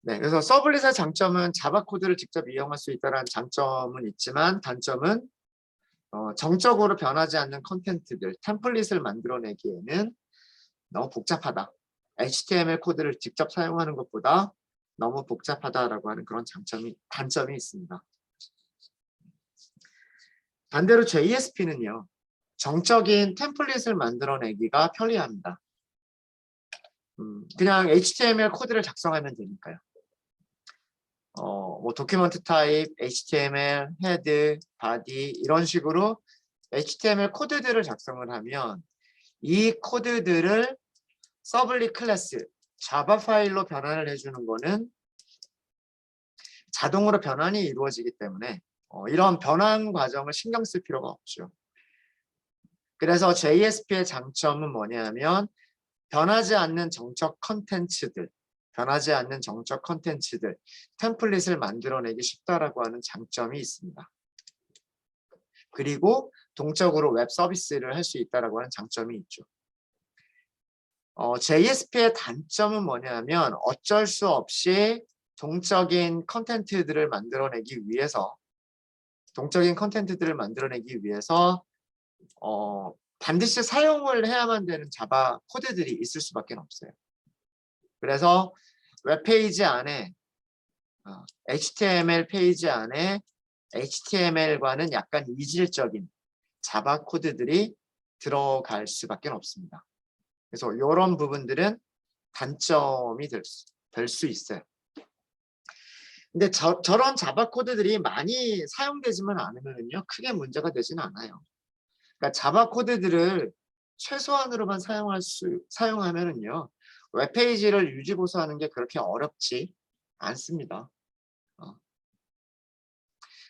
네, 그래서 서블릿의 장점은 자바 코드를 직접 이용할 수 있다는 장점은 있지만 단점은 정적으로 변하지 않는 컨텐츠들, 템플릿을 만들어내기에는 너무 복잡하다. HTML 코드를 직접 사용하는 것보다 너무 복잡하다라고 하는 그런 단점이 있습니다. 반대로 JSP는요. 정적인 템플릿을 만들어내기가 편리합니다. 그냥 HTML 코드를 작성하면 되니까요. 뭐 도큐먼트 타입, HTML, 헤드, 바디 이런 식으로 HTML 코드들을 작성을 하면 이 코드들을 서블릿 클래스, 자바 파일로 변환을 해주는 거는 자동으로 변환이 이루어지기 때문에 이런 변환 과정을 신경 쓸 필요가 없죠. 그래서 JSP의 장점은 뭐냐면 변하지 않는 정적 컨텐츠들, 템플릿을 만들어내기 쉽다라고 하는 장점이 있습니다. 그리고 동적으로 웹 서비스를 할 수 있다라고 하는 장점이 있죠. JSP의 단점은 뭐냐면 어쩔 수 없이 동적인 컨텐츠들을 만들어내기 위해서 반드시 사용을 해야만 되는 자바 코드들이 있을 수밖에 없어요. 그래서 웹페이지 안에 HTML 페이지 안에 HTML과는 약간 이질적인 자바 코드들이 들어갈 수밖에 없습니다. 그래서 이런 부분들은 단점이 될 수 있어요. 근데 저런 자바 코드들이 많이 사용되지만 않으면요 크게 문제가 되지는 않아요. 그러니까 자바 코드들을 최소한으로만 사용하면은요 웹페이지를 유지 보수하는 게 그렇게 어렵지 않습니다.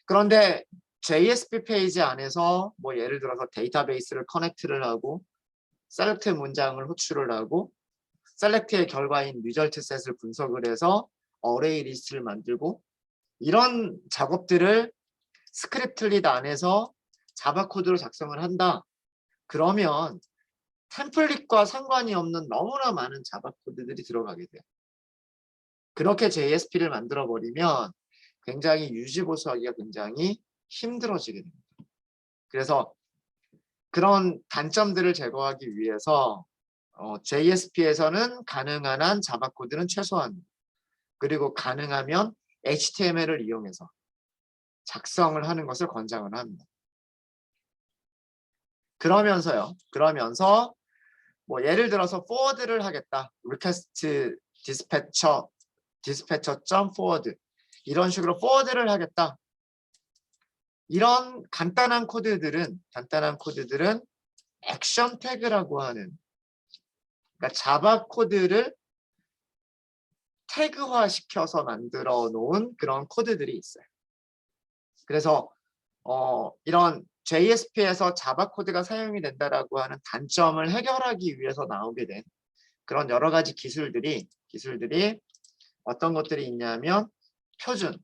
그런데 JSP 페이지 안에서 뭐 예를 들어서 데이터베이스를 커넥트를 하고 셀렉트 문장을 호출을 하고 셀렉트의 결과인 리절트 셋을 분석을 해서 어레이 리스트를 만들고 이런 작업들을 스크립트릿 안에서 자바 코드로 작성을 한다. 그러면 템플릿과 상관이 없는 너무나 많은 자바 코드들이 들어가게 돼요. 그렇게 JSP를 만들어 버리면 굉장히 유지 보수하기가 굉장히 힘들어지게 됩니다. 그래서 그런 단점들을 제거하기 위해서 JSP에서는 가능한 한 자바 코드는 최소한 그리고 가능하면 HTML을 이용해서 작성을 하는 것을 권장을 합니다. 그러면서 뭐 예를 들어서 forward를 하겠다. request dispatcher.forward 이런 식으로 forward를 하겠다. 이런 간단한 코드들은 액션 태그라고 하는 그러니까 자바 코드를 태그화 시켜서 만들어 놓은 그런 코드들이 있어요. 그래서 이런 JSP에서 자바 코드가 사용이 된다라고 하는 단점을 해결하기 위해서 나오게 된 그런 여러 가지 기술들이 어떤 것들이 있냐면 표준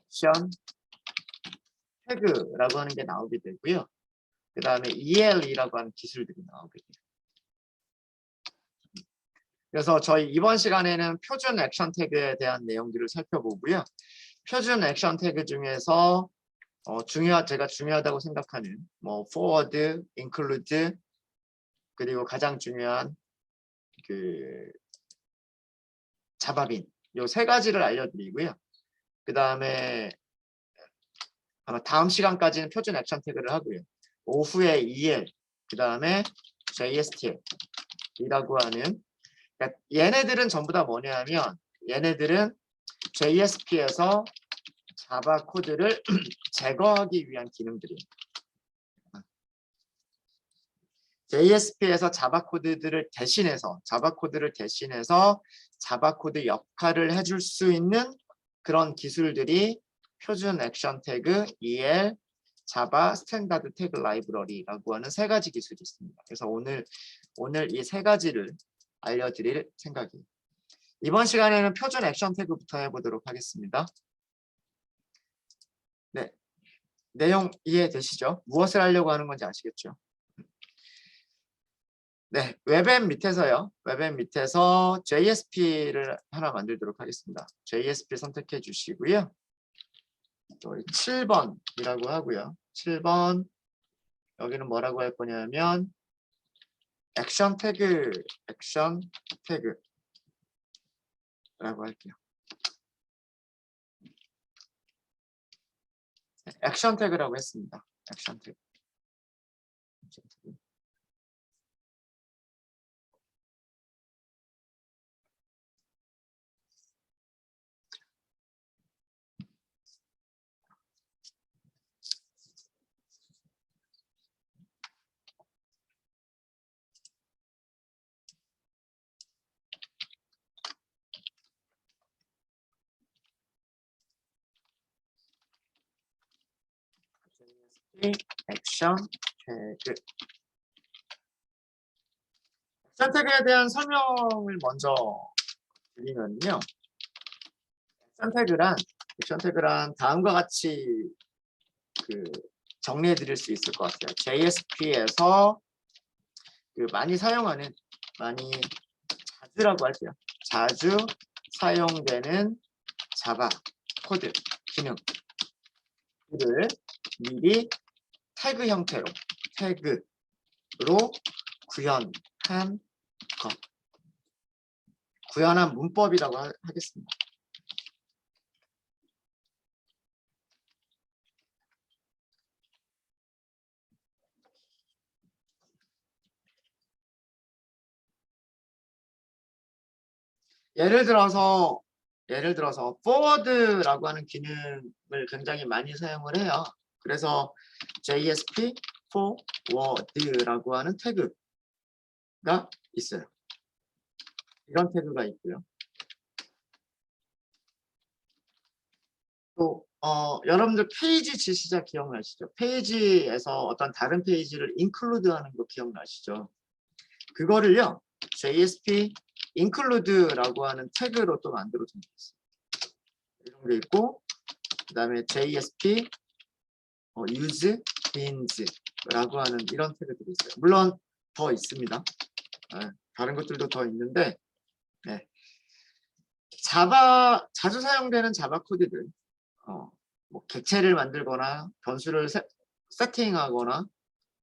액션 태그라고 하는 게 나오게 되고요. 그 다음에 ELE라고 하는 기술들이 나오게 돼요. 그래서 저희 이번 시간에는 표준 액션 태그에 대한 내용들을 살펴보고요. 표준 액션 태그 중에서 제가 중요하다고 생각하는 뭐 forward, include 그리고 가장 중요한 그 자바빈 요 세 가지를 알려드리고요. 그 다음에 아마 다음 시간까지는 표준 액션 태그를 하고요. 오후에 EL, 그 다음에 JSTL이라고 하는 그러니까 얘네들은 전부 다 뭐냐면 얘네들은 JSP에서 자바 코드를 제거하기 위한 기능들이에요. JSP에서 자바 코드를 대신해서 자바 코드 역할을 해줄 수 있는 그런 기술들이 표준 액션 태그, EL, 자바 스탠다드 태그 라이브러리라고 하는 세 가지 기술이 있습니다. 그래서 오늘 이 세 가지를 알려드릴 생각이에요. 이번 시간에는 표준 액션 태그부터 해보도록 하겠습니다. 네, 내용 이해되시죠? 무엇을 하려고 하는 건지 아시겠죠? 네, 웹앱 밑에서요. 웹앱 밑에서 JSP를 하나 만들도록 하겠습니다. JSP 선택해 주시고요. 또 7번이라고 하고요. 7번 여기는 뭐라고 할 거냐면 액션 태그라고 할게요. 액션 태그라고 했습니다. 액션 태그. 액션 태그. 액션 태그에 대한 설명을 먼저 드리면요. 액션 태그란 다음과 같이 정리해 드릴 수 있을 것 같아요. JSP에서 많이 사용하는, 많이 자주라고 할게요. 자주 사용되는 자바 코드 기능을 미리 태그 형태로, 태그로 구현한 것. 구현한 문법이라고 하겠습니다. 예를 들어서 forward라고 하는 기능을 굉장히 많이 사용을 해요. 그래서 JSP forward라고 하는 태그가 있어요. 이런 태그가 있고요. 또 여러분들 페이지 지시자 기억나시죠? 페이지에서 어떤 다른 페이지를 include하는 거 기억나시죠? 그거를요, JSP include라고 하는 태그로 또 만들어준 게 있어요. 이런 게 있고, 그 다음에 JSP use beans라고 하는 이런 태그들이 있어요. 물론 더 있습니다. 다른 것들도 더 있는데, 네. 자주 사용되는 자바 코드들, 뭐 객체를 만들거나 변수를 세팅하거나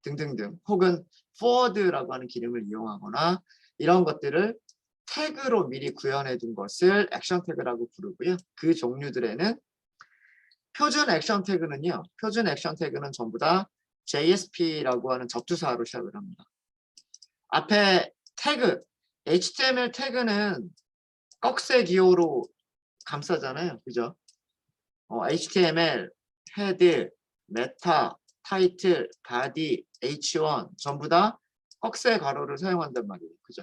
등등등, 혹은 forward라고 하는 기능을 이용하거나 이런 것들을 태그로 미리 구현해 둔 것을 액션 태그라고 부르고요. 그 종류들에는 표준 액션 태그는 전부 다 JSP라고 하는 접두사로 시작을 합니다. 앞에 태그, HTML 태그는 꺽쇠 기호로 감싸잖아요. 그죠? HTML, 헤드, 메타, 타이틀, 바디, H1 전부 다 꺽쇠 가로를 사용한단 말이에요. 그죠?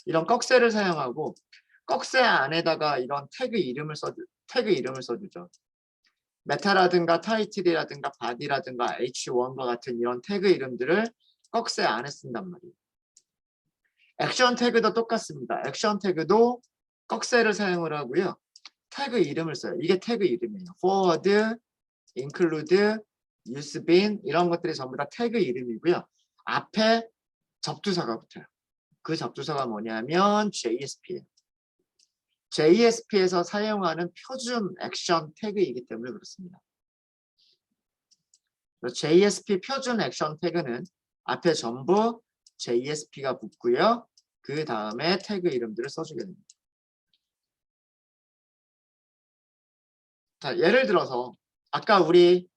이런 꺽쇠를 사용하고 꺽쇠 안에다가 이런 태그 이름을 써주죠. 메타라든가 타이틀이라든가 바디라든가 H1과 같은 이런 태그 이름들을 꺽쇠 안에 쓴단 말이에요. 액션 태그도 똑같습니다. 액션 태그도 꺽쇠를 사용을 하고요. 태그 이름을 써요. 이게 태그 이름이에요. forward, include, use bin 이런 것들이 전부 다 태그 이름이고요. 앞에 접두사가 붙어요. 그 접두사가 뭐냐면 JSP예요. JSP에서 사용하는 표준 액션 태그이기 때문에 그렇습니다. JSP 표준 액션 태그는 앞에 전부 JSP가 붙고요. 그 다음에 태그 이름들을 써주게 됩니다. 자, 예를 들어서 아까 우리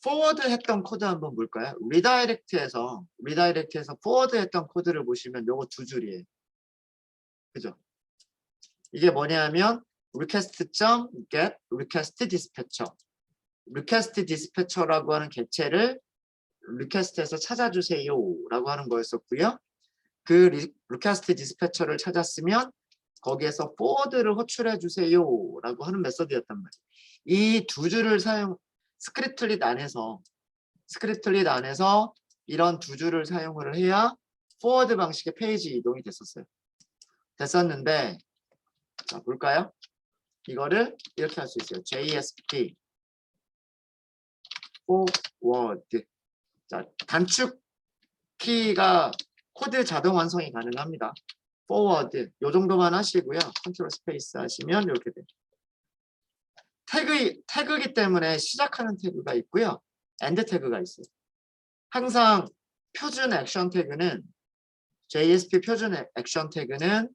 forward 했던 코드 한번 볼까요? 리다이렉트에서 forward 했던 코드를 보시면 요거 두 줄이에요. 그죠? 이게 뭐냐면 request.get request dispatcher. request dispatcher라고 하는 객체를 request에서 찾아주세요 라고 하는 거였었고요. 그 request dispatcher를 찾았으면 거기에서 forward를 호출해 주세요 라고 하는 메서드였단 말이에요. 이 두 줄을 스크립트릿 안에서 이런 두 줄을 사용을 해야 forward 방식의 페이지 이동이 됐었는데 자 볼까요? 이거를 이렇게 할 수 있어요. JSP forward. 자 단축 키가 코드 자동 완성이 가능합니다. forward 요 정도만 하시고요. 컨트롤 스페이스 하시면 이렇게 돼요. 태그이기 때문에 시작하는 태그가 있고요. end 태그가 있어요. 항상 표준 액션 태그는 JSP 표준 액션 태그는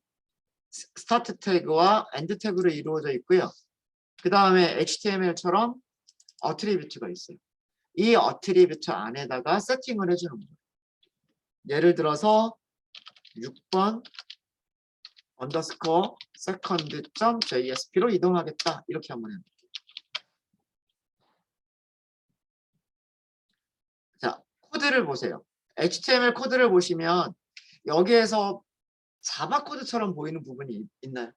스타트 태그와 end 태그로 이루어져 있고요. 그 다음에 HTML처럼 어트리뷰트가 있어요. 이 어트리뷰트 안에다가 세팅을 해주는 거예요. 예를 들어서 6번 언더스코어 second.jsp로 이동하겠다. 이렇게 한번 해볼게요. 자, 코드를 보세요. HTML 코드를 보시면 여기에서 자바 코드처럼 보이는 부분이 있나요?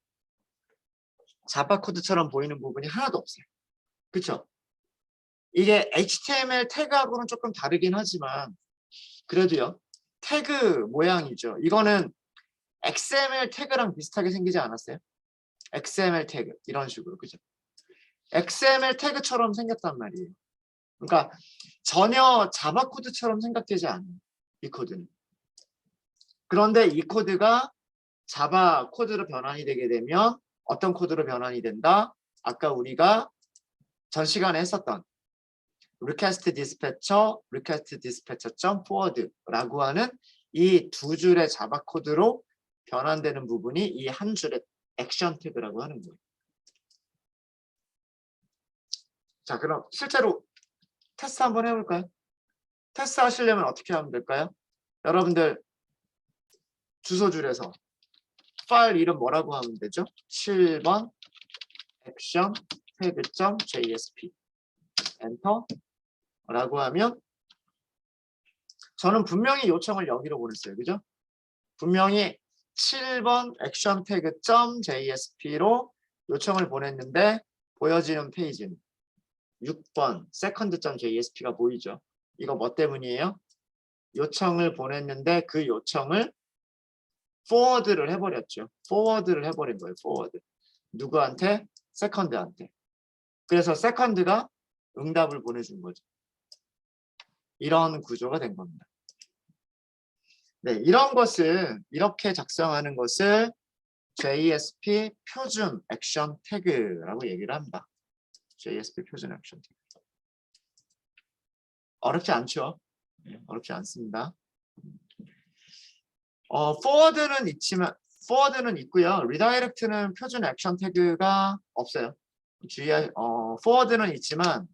자바 코드처럼 보이는 부분이 하나도 없어요. 그렇죠? 이게 HTML 태그하고는 조금 다르긴 하지만 그래도요. 태그 모양이죠. 이거는 XML 태그랑 비슷하게 생기지 않았어요? XML 태그 이런 식으로 그죠? XML 태그처럼 생겼단 말이에요. 그러니까 전혀 자바 코드처럼 생각되지 않아요. 이 코드는. 그런데 이 코드가 자바 코드로 변환이 되게 되면 어떤 코드로 변환이 된다? 아까 우리가 전 시간에 했었던 request dispatcher.forward라고 하는 이 두 줄의 자바 코드로 변환되는 부분이 이 한 줄의 액션 태그라고 하는 거예요. 자, 그럼 실제로 테스트 한번 해볼까요? 테스트 하시려면 어떻게 하면 될까요? 여러분들 주소줄에서 파일 이름 뭐라고 하면 되죠? 7번 액션 태그.jsp 엔터 라고 하면 저는 분명히 요청을 여기로 보냈어요. 그죠? 분명히 7번 액션 태그.jsp로 요청을 보냈는데 보여지는 페이지는 6번 second.jsp가 보이죠? 이거 뭐 때문이에요? 요청을 보냈는데 그 요청을 forward를 해버렸죠. forward를 해버린 거예요. forward. 누구한테? second한테. 그래서 second가 응답을 보내준 거죠. 이런 구조가 된 겁니다. 네, 이런 것을 이렇게 작성하는 것을 JSP 표준 액션 태그라고 얘기를 합니다. JSP 표준 액션 태그. 어렵지 않죠? 네, 어렵지 않습니다. forward는 있고요. redirect는 표준 액션 태그가 없어요. forward는 있지만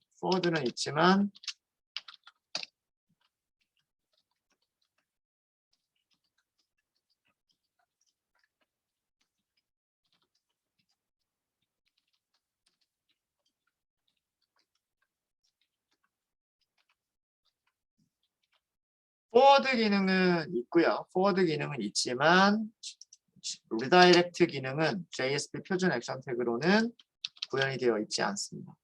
forward 기능은 있고요. forward 기능은 있지만 redirect 기능은 JSP 표준 액션 태그로는 구현이 되어 있지 않습니다.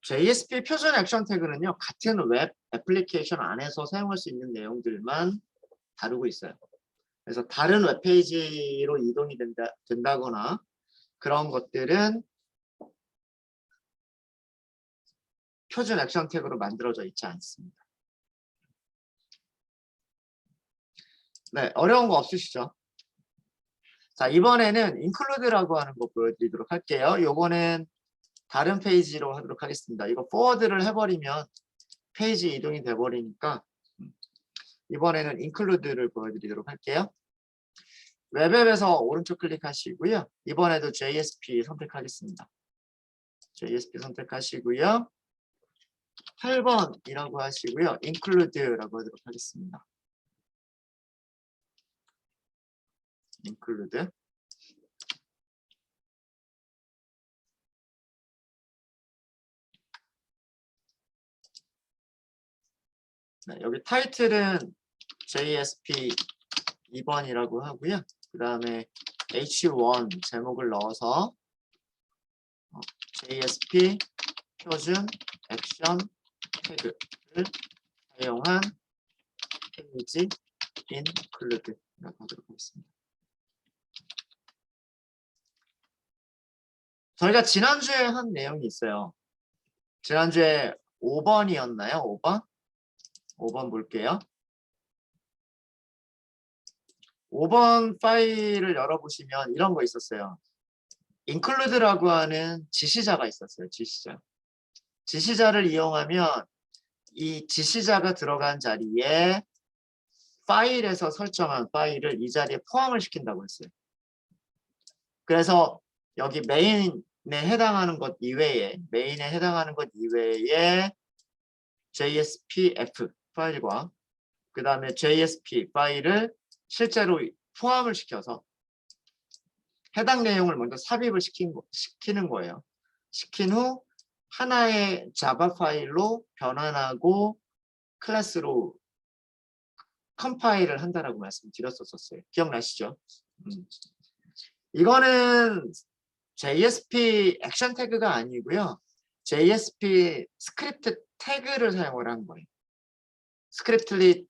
JSP 표준 액션 태그는요. 같은 웹 애플리케이션 안에서 사용할 수 있는 내용들만 다루고 있어요. 그래서 다른 웹페이지로 이동이 된다거나 그런 것들은 표준 액션 태그로 만들어져 있지 않습니다. 네, 어려운 거 없으시죠? 자, 이번에는 include라고 하는 거 보여드리도록 할게요. 요거는 다른 페이지로 하도록 하겠습니다. 이거 forward를 해버리면 페이지 이동이 돼버리니까 이번에는 include를 보여드리도록 할게요. 웹앱에서 오른쪽 클릭하시고요. 이번에도 JSP 선택하겠습니다. JSP 선택하시고요. 8번이라고 하시고요. include라고 하도록 하겠습니다. include. 네, 여기 타이틀은 JSP 2번이라고 하고요. 그 다음에 H1 제목을 넣어서 JSP 표준 액션 태그를 사용한 페이지 include라고 하도록 하겠습니다. 저희가 지난주에 한 내용이 있어요. 지난주에 5번이었나요? 5번? 5번 볼게요. 5번 파일을 열어보시면 이런 거 있었어요. include라고 하는 지시자가 있었어요. 지시자. 지시자를 이용하면 이 지시자가 들어간 자리에 파일에서 설정한 파일을 이 자리에 포함을 시킨다고 했어요. 그래서 여기 메인에 해당하는 것 이외에 JSPF 파일과 그 다음에 JSP 파일을 실제로 포함을 시켜서 해당 내용을 먼저 삽입을 시키는 거예요. 시킨 후 하나의 자바 파일로 변환하고 클래스로 컴파일을 한다라고 말씀드렸었어요. 기억나시죠? 이거는 JSP 액션 태그가 아니고요. JSP 스크립트 태그를 사용을 한 거예요. 스크립트릿은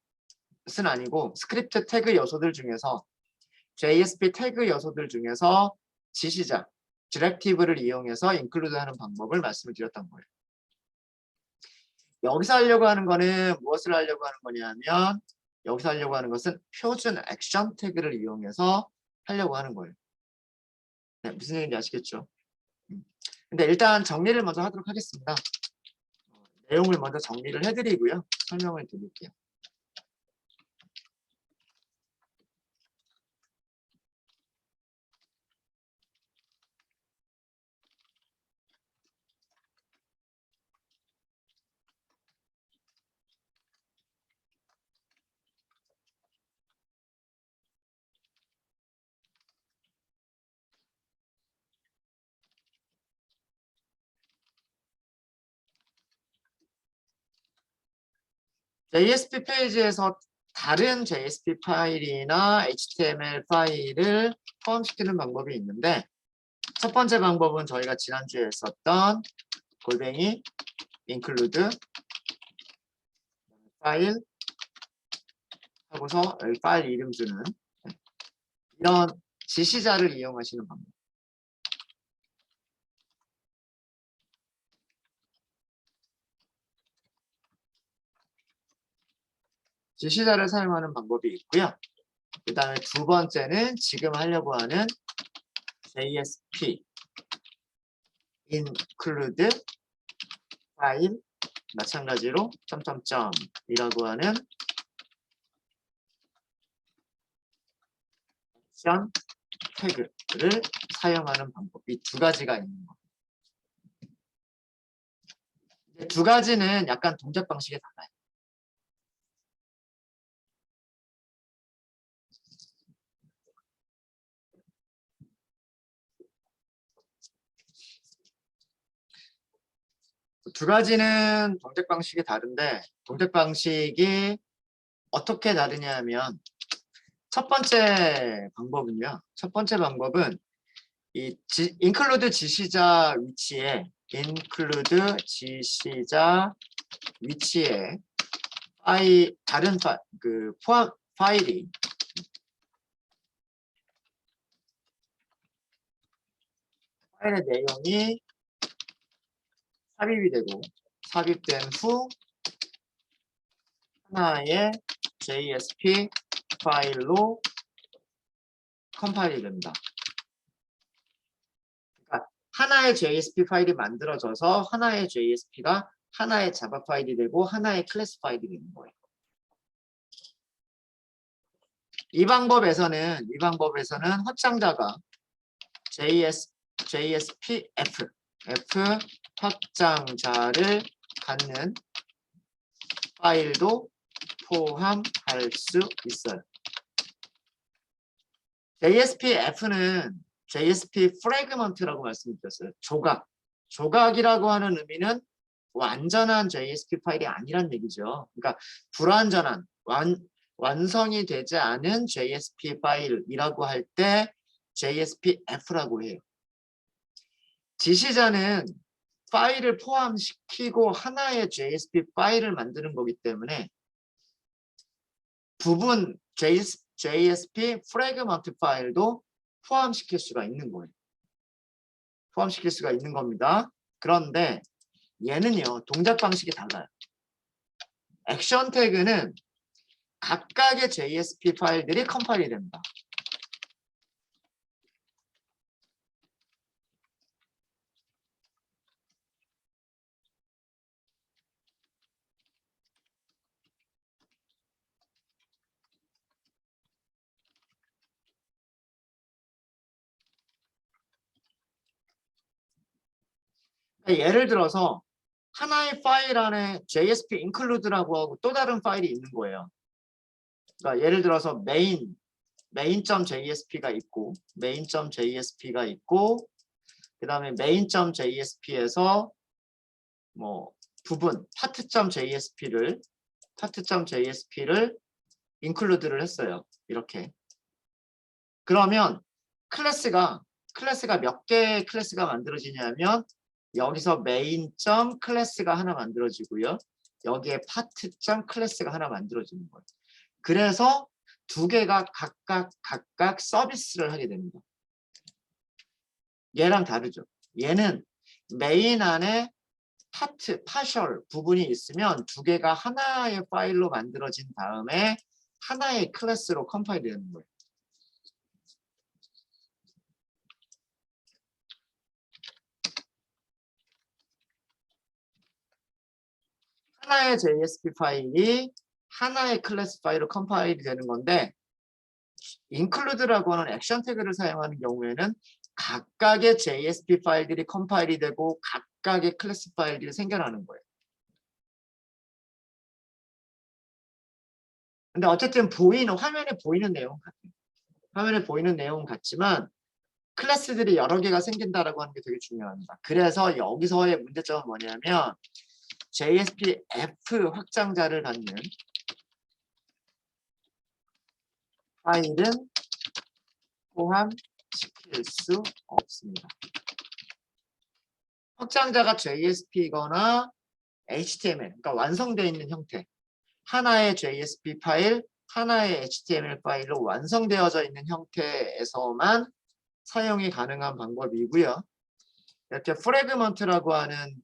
아니고 스크립트 태그 요소들 중에서 JSP 태그 요소들 중에서 지시자, 디렉티브를 이용해서 인클루드 하는 방법을 말씀을 드렸던 거예요. 여기서 하려고 하는 거는 무엇을 하려고 하는 거냐면 여기서 하려고 하는 것은 표준 액션 태그를 이용해서 하려고 하는 거예요. 네, 무슨 얘기인지 아시겠죠? 근데 일단 정리를 먼저 하도록 하겠습니다. 내용을 먼저 정리를 해드리고요. 설명을 드릴게요. JSP 페이지에서 다른 JSP 파일이나 HTML 파일을 포함시키는 방법이 있는데 첫 번째 방법은 저희가 지난주에 썼던 골뱅이 include 파일 하고서 여기 파일 이름 주는 이런 지시자를 이용하시는 방법. 지시자를 사용하는 방법이 있고요. 그 다음에 두 번째는 지금 하려고 하는 JSP include 파일 마찬가지로 점점점이라고 하는 액션 태그를 사용하는 방법. 이 두 가지가 있는 거. 두 가지는 약간 동작 방식이 달라요. 두 가지는 동작 방식이 다른데 동작 방식이 어떻게 다르냐 하면 첫 번째 방법은요. 첫 번째 방법은 이 include 지시자 위치에 다른 파일이 파일의 내용이 삽입이 되고 삽입된 후 하나의 JSP 파일로 컴파일이 됩니다. 그러니까 하나의 JSP 파일이 만들어져서 하나의 JSP가 하나의 자바 파일이 되고 하나의 클래스 파일이 되는 거예요. 이 방법에서는 확장자가 JSPF 확장자를 갖는 파일도 포함할 수 있어요. JSPF는 JSP 프래그먼트라고 말씀드렸어요. 조각이라고 하는 의미는 완전한 JSP 파일이 아니란 얘기죠. 그러니까 불완전한 완성이 되지 않은 JSP 파일이라고 할 때 JSPF라고 해요. 지시자는 파일을 포함시키고 하나의 JSP 파일을 만드는 거기 때문에 부분 JSP 프래그먼트 파일도 포함시킬 수가 있는 거예요. 포함시킬 수가 있는 겁니다. 그런데 얘는요, 동작 방식이 달라요. 액션 태그는 각각의 JSP 파일들이 컴파일이 됩니다. 그러니까 예를 들어서 하나의 파일 안에 JSP include라고 하고 또 다른 파일이 있는 거예요. 그러니까 예를 들어서 main.jsp가 있고 main.jsp가 있고 그다음에 main.jsp에서 뭐 부분 part.jsp를 include를 했어요. 이렇게. 그러면 클래스가 몇 개의 클래스가 만들어지냐면 여기서 main.클래스가 하나 만들어지고요. 여기에 part.클래스가 하나 만들어지는 거예요. 그래서 두 개가 각각 서비스를 하게 됩니다. 얘랑 다르죠. 얘는 메인 안에 partial 부분이 있으면 두 개가 하나의 파일로 만들어진 다음에 하나의 클래스로 컴파일 되는 거예요. 하나의 JSP 파일이 하나의 클래스 파일로 컴파일이 되는 건데 include라고 하는 액션 태그를 사용하는 경우에는 각각의 JSP 파일들이 컴파일이 되고 각각의 클래스 파일들이 생겨나는 거예요. 근데 어쨌든 화면에 보이는 내용 같아요. 화면에 보이는 내용 같지만 클래스들이 여러 개가 생긴다라고 하는 게 되게 중요합니다. 그래서 여기서의 문제점은 뭐냐면 JSP-F 확장자를 갖는 파일은 포함시킬 수 없습니다. 확장자가 JSP이거나 HTML, 그러니까 완성되어 있는 형태. 하나의 JSP 파일, 하나의 HTML 파일로 완성되어져 있는 형태에서만 사용이 가능한 방법이고요. 이렇게 프래그먼트라고 하는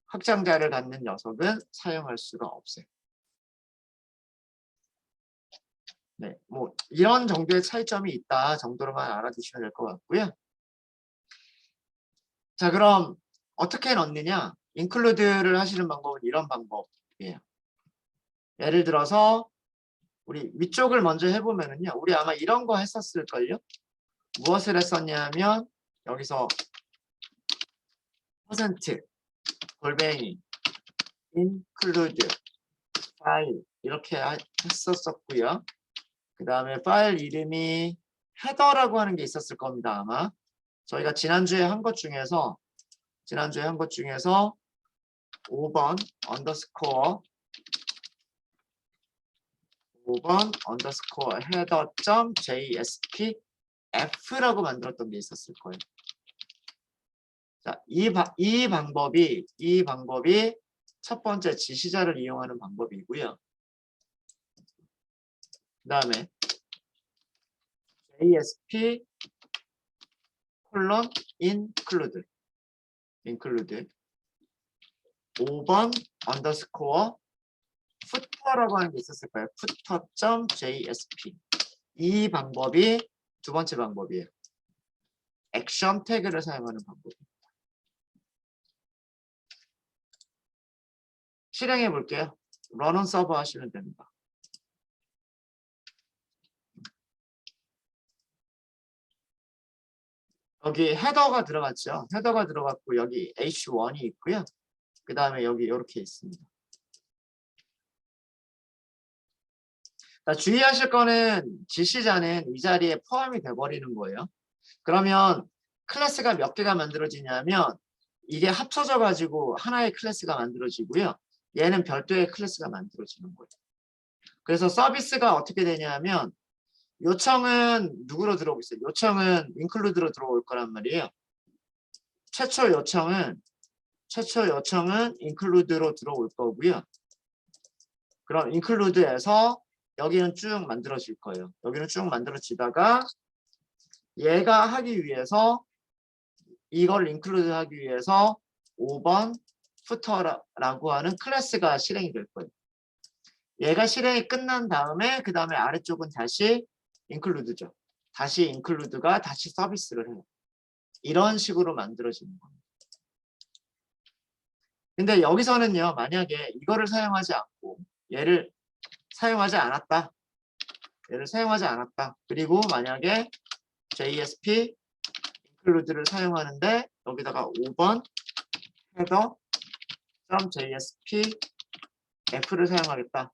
확장자를 갖는 녀석은 사용할 수가 없어요. 네, 뭐 이런 정도의 차이점이 있다 정도로만 알아두시면 될 것 같고요. 자, 그럼 어떻게 넣느냐? include를 하시는 방법은 이런 방법이에요. 예를 들어서 우리 위쪽을 먼저 해보면은요. 우리 아마 이런 거 했었을걸요? 무엇을 했었냐면 여기서 %, 골뱅이, include, 파일 이렇게 했었었고요. 그 다음에 파일 이름이 헤더라고 하는 게 있었을 겁니다. 아마 저희가 지난주에 한 것 중에서 5번 header.jspf라고 만들었던 게 있었을 거예요. 자, 이 방법이 첫 번째 지시자를 이용하는 방법이고요. 그 다음에 JSP include 5번 footer라고 하는 게 있었을 거예요. footer.jsp 이 방법이 두 번째 방법이에요. 액션 태그를 사용하는 방법입니다. 실행해 볼게요. run on server 하시면 됩니다. 여기 헤더가 들어갔죠. 헤더가 들어갔고 여기 h1이 있고요. 그 다음에 여기 이렇게 있습니다. 자, 주의하실 거는 지시자는 이 자리에 포함이 돼버리는 거예요. 그러면 클래스가 몇 개가 만들어지냐면 이게 합쳐져 가지고 하나의 클래스가 만들어지고요. 얘는 별도의 클래스가 만들어지는 거예요. 그래서 서비스가 어떻게 되냐면 요청은 누구로 들어오고 있어요? 요청은 include로 들어올 거란 말이에요. 최초 요청은 include로 들어올 거고요. 그럼 include에서 여기는 쭉 만들어질 거예요. 여기는 쭉 만들어지다가 얘가 하기 위해서 이걸 인클루드 하기 위해서 5번 footer라고 하는 클래스가 실행이 될 거예요. 얘가 실행이 끝난 다음에 그 다음에 아래쪽은 다시 include죠. 다시 include가 다시 서비스를 해요. 이런 식으로 만들어지는 겁니다. 근데 여기서는요, 만약에 이거를 사용하지 않고 얘를 사용하지 않았다. 얘를 사용하지 않았다. 그리고 만약에 JSP include를 사용하는데 여기다가 5번 header.jsp f를 사용하겠다.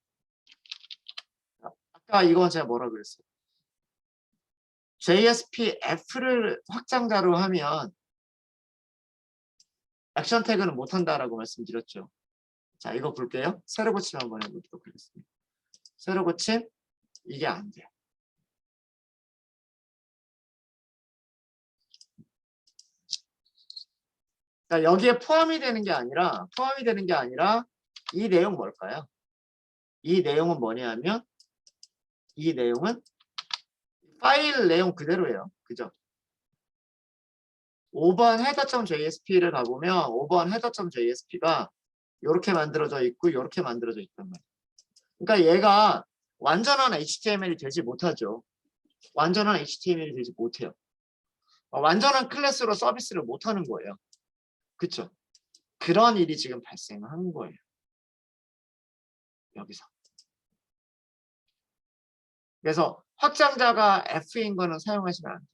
아까 이건 제가 뭐라 그랬어요? JSP F를 확장자로 하면 액션 태그는 못한다라고 말씀드렸죠. 자, 이거 볼게요. 새로 고침 한번 해보도록 하겠습니다. 새로 고침, 이게 안 돼요. 자, 여기에 포함이 되는 게 아니라 이 내용 뭘까요? 이 내용은 뭐냐면 이 내용은 파일 내용 그대로예요. 그죠? 5번 header.jsp를 가보면 5번 header.jsp가 이렇게 만들어져 있고 이렇게 만들어져 있단 말이에요. 그러니까 얘가 완전한 HTML이 되지 못하죠. 완전한 HTML이 되지 못해요. 완전한 클래스로 서비스를 못하는 거예요. 그쵸? 그런 일이 지금 발생하는 거예요. 여기서. 그래서 확장자가 F인 거는 사용하시면 안 돼요.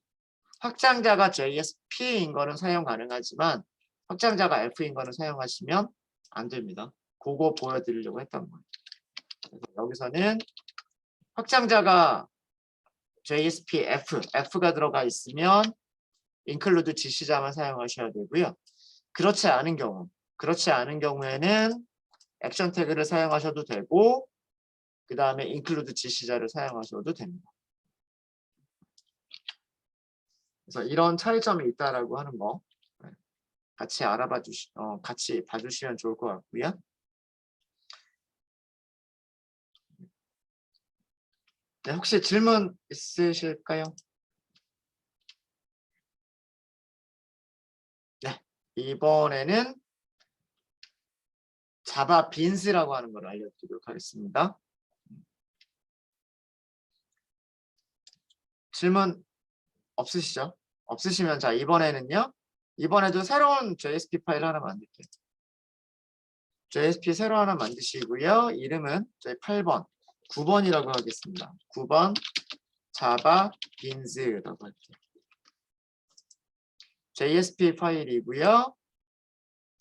확장자가 JSP인 거는 사용 가능하지만 확장자가 F인 거는 사용하시면 안 됩니다. 그거 보여드리려고 했던 거예요. 그래서 여기서는 확장자가 JSP F가 들어가 있으면 include 지시자만 사용하셔야 되고요. 그렇지 않은 경우에는 액션 태그를 사용하셔도 되고 그 다음에 include 지시자를 사용하셔도 됩니다. 그래서 이런 차이점이 있다라고 하는 거 같이 같이 봐주시면 좋을 것 같고요. 네, 혹시 질문 있으실까요? 네, 이번에는 자바 빈스라고 하는 걸 알려드리도록 하겠습니다. 질문 없으시죠? 없으시면 자 이번에는요. 이번에도 새로운 JSP 파일 하나 만들게요. JSP 새로 하나 만드시고요. 이름은 저희 8번, 9번이라고 하겠습니다. 9번 자바 빈스라고 할게요. JSP 파일이고요.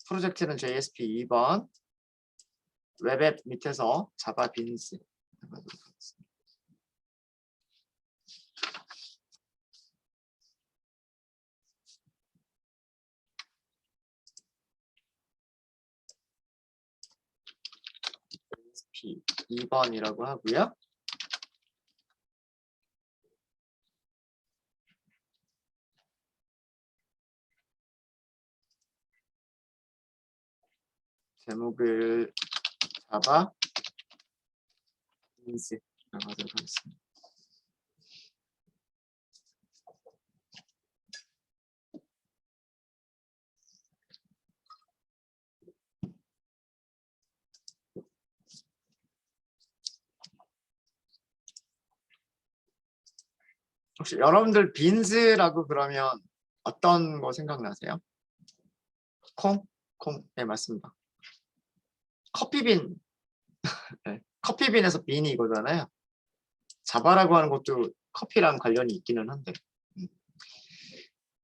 프로젝트는 JSP 2번. 웹앱 밑에서 자바 빈스 하도록 하겠습니다. JSP 2번이라고 하고요. 제목을 자바 빈스라고 하도록 하겠습니다. 혹시 여러분들 빈스라고 그러면 어떤 거 생각나세요? 콩? 콩, 네 맞습니다. 커피빈, 네. 커피빈에서 빈이 이거잖아요. 자바라고 하는 것도 커피랑 관련이 있기는 한데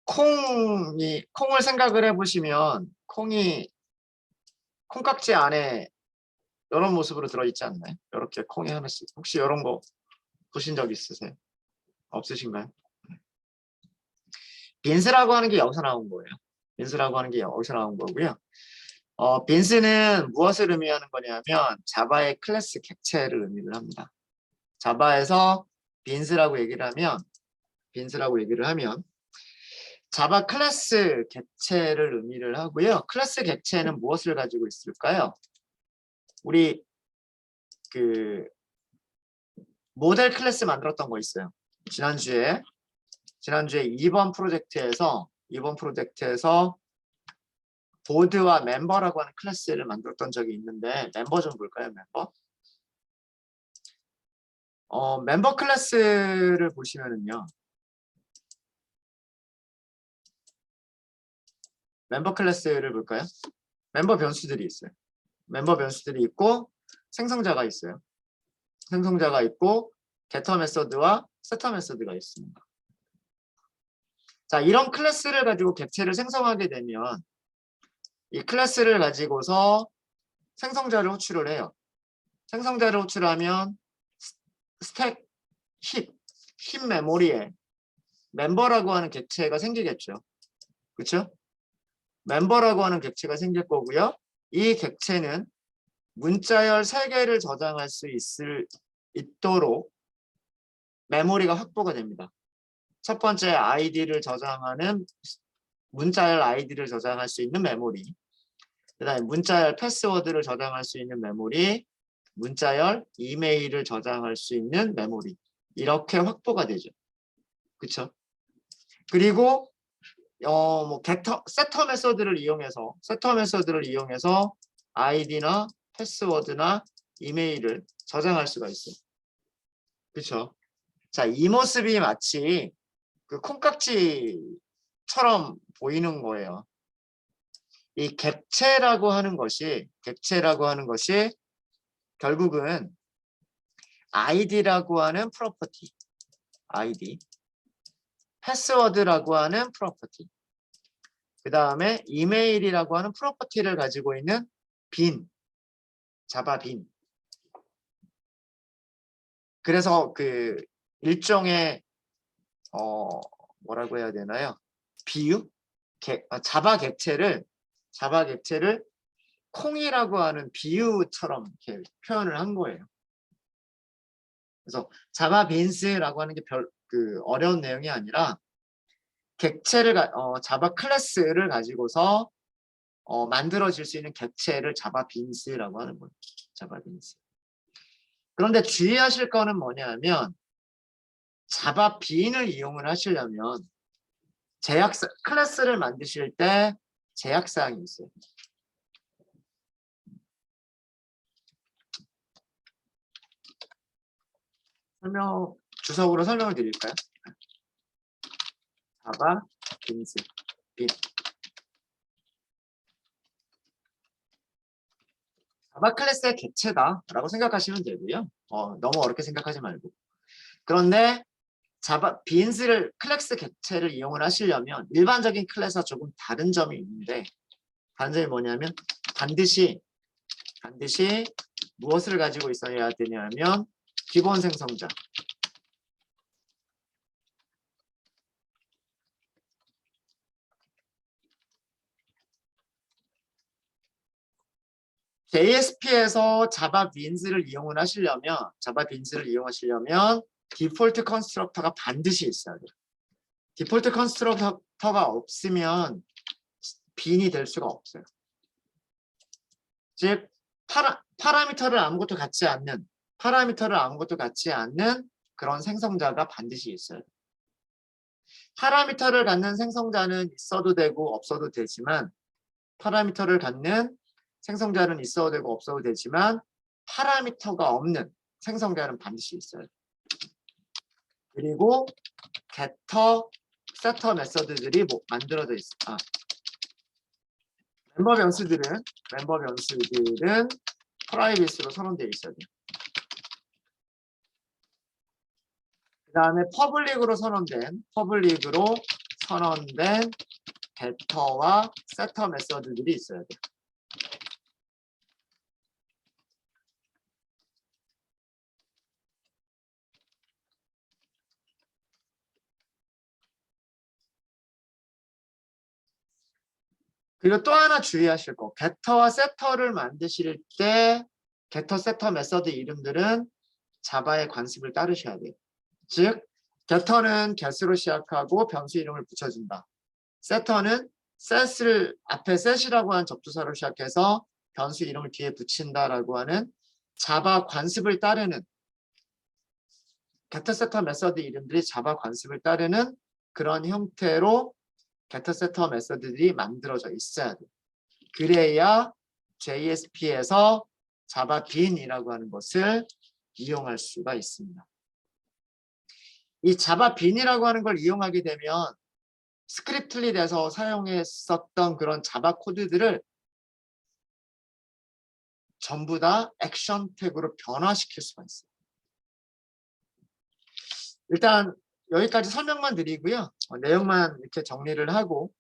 콩을 생각을 해보시면 콩이 콩깍지 안에 이런 모습으로 들어있지 않나요? 이렇게 콩이 하나씩. 혹시 이런 거 보신 적 있으세요? 없으신가요? 빈스라고 하는 게 여기서 나온 거예요. 빈스라고 하는 게 여기서 나온 거고요. 빈스는 무엇을 의미하는 거냐면 자바의 클래스 객체를 의미를 합니다. 자바에서 빈스라고 얘기를 하면 자바 클래스 객체를 의미를 하고요. 클래스 객체는 무엇을 가지고 있을까요? 우리 그 모델 클래스 만들었던 거 있어요. 지난주에 2번 프로젝트에서 이번 프로젝트에서 보드와 멤버라고 하는 클래스를 만들었던 적이 있는데 멤버 좀 볼까요? 멤버 클래스를 보시면은요. 멤버 클래스를 볼까요? 멤버 변수들이 있어요. 멤버 변수들이 있고 생성자가 있어요. 생성자가 있고 getter 메서드와 setter 메서드가 있습니다. 자, 이런 클래스를 가지고 객체를 생성하게 되면 이 클래스를 가지고서 생성자를 호출을 해요. 생성자를 호출하면 스택 힙 메모리에 멤버라고 하는 객체가 생기겠죠. 그렇죠? 멤버라고 하는 객체가 생길 거고요. 이 객체는 문자열 3개를 저장할 수 있도록 메모리가 확보가 됩니다. 첫 번째 아이디를 저장하는 문자열 아이디를 저장할 수 있는 메모리, 그 다음에 문자열 패스워드를 저장할 수 있는 메모리, 문자열 이메일을 저장할 수 있는 메모리, 이렇게 확보가 되죠. 그렇죠? 그리고 세터 메서드를 이용해서 아이디나 패스워드나 이메일을 저장할 수가 있어요. 그렇죠? 자, 이 모습이 마치 그 콩깍지처럼 보이는 거예요. 이 객체라고 하는 것이 결국은 아이디라고 하는 프로퍼티, 아이디, 패스워드라고 하는 프로퍼티, 그 다음에 이메일이라고 하는 프로퍼티를 가지고 있는 자바 빈. 그래서 그 일종의 뭐라고 해야 되나요? 비유? 자바 객체를 콩이라고 하는 비유처럼 이렇게 표현을 한 거예요. 그래서 자바 빈스라고 하는 게 그 어려운 내용이 아니라 자바 클래스를 가지고서 만들어질 수 있는 객체를 자바 빈스라고 하는 거예요. 자바 빈스. 그런데 주의하실 거는 뭐냐면 자바 빈을 이용을 하시려면 클래스를 만드실 때 제약사항이 있어요. 주석으로 설명을 드릴까요? 자바 빈스 빈. 자바 클래스의 객체다라고 생각하시면 되고요. 너무 어렵게 생각하지 말고. 그런데 자바 빈스를 클래스 객체를 이용을 하시려면 일반적인 클래스와 조금 다른 점이 있는데 다른 점이 뭐냐면 반드시 무엇을 가지고 있어야 되냐면 기본 생성자. JSP에서 자바 빈스를 이용을 하시려면 디폴트 컨스트럭터가 반드시 있어야 돼요. 디폴트 컨스트럭터가 없으면 빈이 될 수가 없어요. 즉 파라미터를 아무것도 갖지 않는 그런 생성자가 반드시 있어요. 파라미터를 갖는 생성자는 있어도 되고 없어도 되지만 파라미터를 갖는 생성자는 있어도 되고 없어도 되지만 파라미터가 없는 생성자는 반드시 있어요. 그리고 getter, setter 메서드들이 만들어져 있어요. 멤버 변수들은 프라이빗으로 선언되어 있어야 돼요. 그 다음에 퍼블릭으로 선언된 getter와 setter 메서드들이 있어야 돼요. 그리고 또 하나 주의하실 거, getter와 setter를 만드실 때 getter, setter 메서드 이름들은 자바의 관습을 따르셔야 돼요. 즉, getter는 get으로 시작하고 변수 이름을 붙여준다. setter는 앞에 set이라고 하는 접두사로 시작해서 변수 이름을 뒤에 붙인다라고 하는 자바 관습을 따르는 getter, setter 메서드 이름들이 자바 관습을 따르는 그런 형태로 getter setter 메서드들이 만들어져 있어야 돼. 그래야 JSP에서 자바 빈이라고 하는 것을 이용할 수가 있습니다. 이 자바 빈이라고 하는 걸 이용하게 되면 스크립틀릿에서 사용했었던 그런 자바 코드들을 전부 다 액션 태그로 변화시킬 수가 있어요. 일단 여기까지 설명만 드리고요. 내용만 이렇게 정리를 하고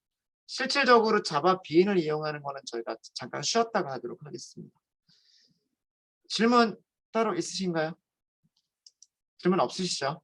실질적으로 자바 빈을 이용하는 거는 저희가 잠깐 쉬었다가 하도록 하겠습니다. 질문 따로 있으신가요? 질문 없으시죠?